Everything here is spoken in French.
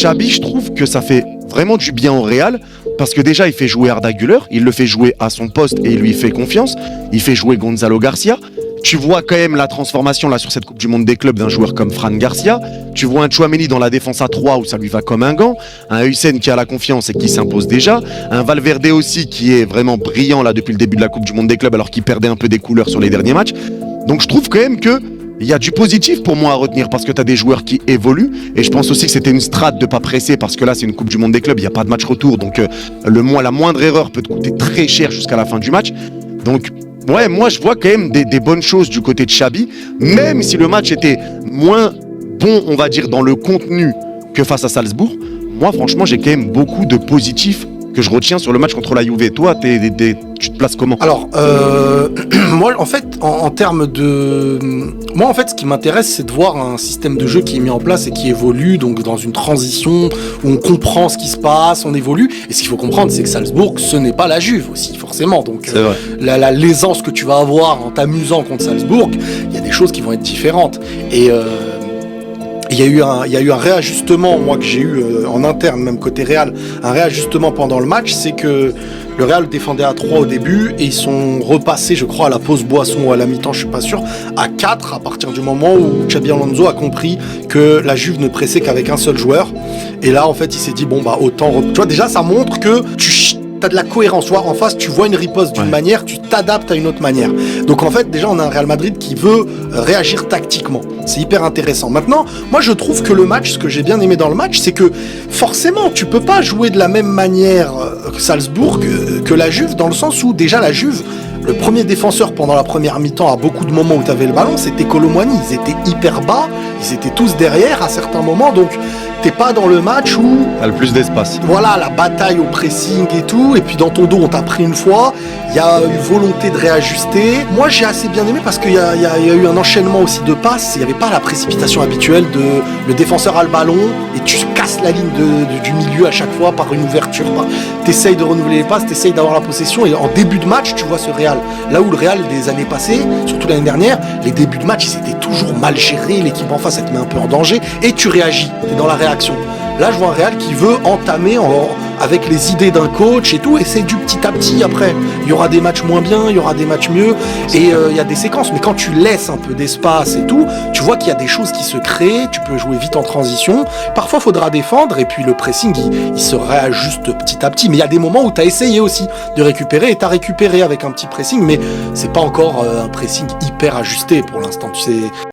Xabi, je trouve que ça fait vraiment du bien au Real, parce que déjà il fait jouer Arda Güler, il le fait jouer à son poste et il lui fait confiance, il fait jouer Gonzalo Garcia. Tu vois quand même la transformation là sur cette Coupe du Monde des clubs d'un joueur comme Fran Garcia. Tu vois un Tchouaméni dans la défense à 3 où ça lui va comme un gant. Un Hussein qui a la confiance et qui s'impose déjà. Un Valverde aussi qui est vraiment brillant là depuis le début de la Coupe du Monde des clubs alors qu'il perdait un peu des couleurs sur les derniers matchs. Donc je trouve quand même que il y a du positif pour moi à retenir parce que tu as des joueurs qui évoluent et je pense aussi que c'était une strate de pas presser parce que là c'est une Coupe du Monde des clubs, il n'y a pas de match retour donc la moindre erreur peut te coûter très cher jusqu'à la fin du match. Donc ouais, moi je vois quand même des bonnes choses du côté de Xabi, même si le match était moins bon, on va dire, dans le contenu que face à Salzbourg. Moi franchement j'ai quand même beaucoup de positifs que je retiens sur le match contre la Juve. Toi, tu te places comment? Alors, moi, en fait, en termes de... Moi, en fait, ce qui m'intéresse, c'est de voir un système de jeu qui est mis en place et qui évolue, donc dans une transition où on comprend ce qui se passe, on évolue. Et ce qu'il faut comprendre, c'est que Salzbourg, ce n'est pas la Juve aussi, forcément. Donc, l'aisance que tu vas avoir en t'amusant contre Salzbourg, il y a des choses qui vont être différentes. Et... il y a eu un réajustement, moi, que j'ai eu en interne, même côté Real, un réajustement pendant le match, c'est que le Real défendait à 3 au début et ils sont repassés, je crois, à la pause boisson ou à la mi-temps, je suis pas sûr, à 4 à partir du moment où Xabi Alonso a compris que la Juve ne pressait qu'avec un seul joueur. Et là, en fait, il s'est dit, bon, bah, autant... Tu vois, déjà, ça montre que tu as de la cohérence. Soit en face, tu vois une riposte d'une manière, tu t'adaptes à une autre manière. Donc, en fait, déjà, on a un Real Madrid qui veut réagir tactiquement. C'est hyper intéressant. Maintenant, moi, je trouve que le match, ce que j'ai bien aimé dans le match, c'est que forcément, tu peux pas jouer de la même manière que Salzbourg, que la Juve, dans le sens où, déjà, la Juve, le premier défenseur pendant la première mi-temps, à beaucoup de moments où tu avais le ballon, c'était Kolo Muani. Ils étaient hyper bas, ils étaient tous derrière à certains moments, donc t'es pas dans le match où... T'as le plus d'espace. Voilà, la bataille au pressing et tout, et puis dans ton dos, on t'a pris une fois, il y a eu volonté de réajuster. Moi, j'ai assez bien aimé parce qu'il y a eu un enchaînement aussi de passes, il n'y avait pas la précipitation habituelle de le défenseur a le ballon, et tu casses la ligne du milieu à chaque fois par une ouverture. T'essayes de renouveler les passes, t'essayes d'avoir la possession, et en début de match, tu vois ce Real. Là où le Real des années passées, surtout l'année dernière, les débuts de match, ils étaient toujours mal gérés, l'équipe en face, elle te met un peu en danger, et tu réagis, t'es dans la réaction. Là, je vois un Real qui veut entamer avec les idées d'un coach et tout, et c'est du petit à petit après. Il y aura des matchs moins bien, il y aura des matchs mieux, et il y a des séquences. Mais quand tu laisses un peu d'espace et tout, tu vois qu'il y a des choses qui se créent, tu peux jouer vite en transition. Parfois, il faudra défendre, et puis le pressing, il se réajuste petit à petit. Mais il y a des moments où tu as essayé aussi de récupérer, et tu as récupéré avec un petit pressing, mais c'est pas encore un pressing hyper ajusté pour l'instant. Tu sais.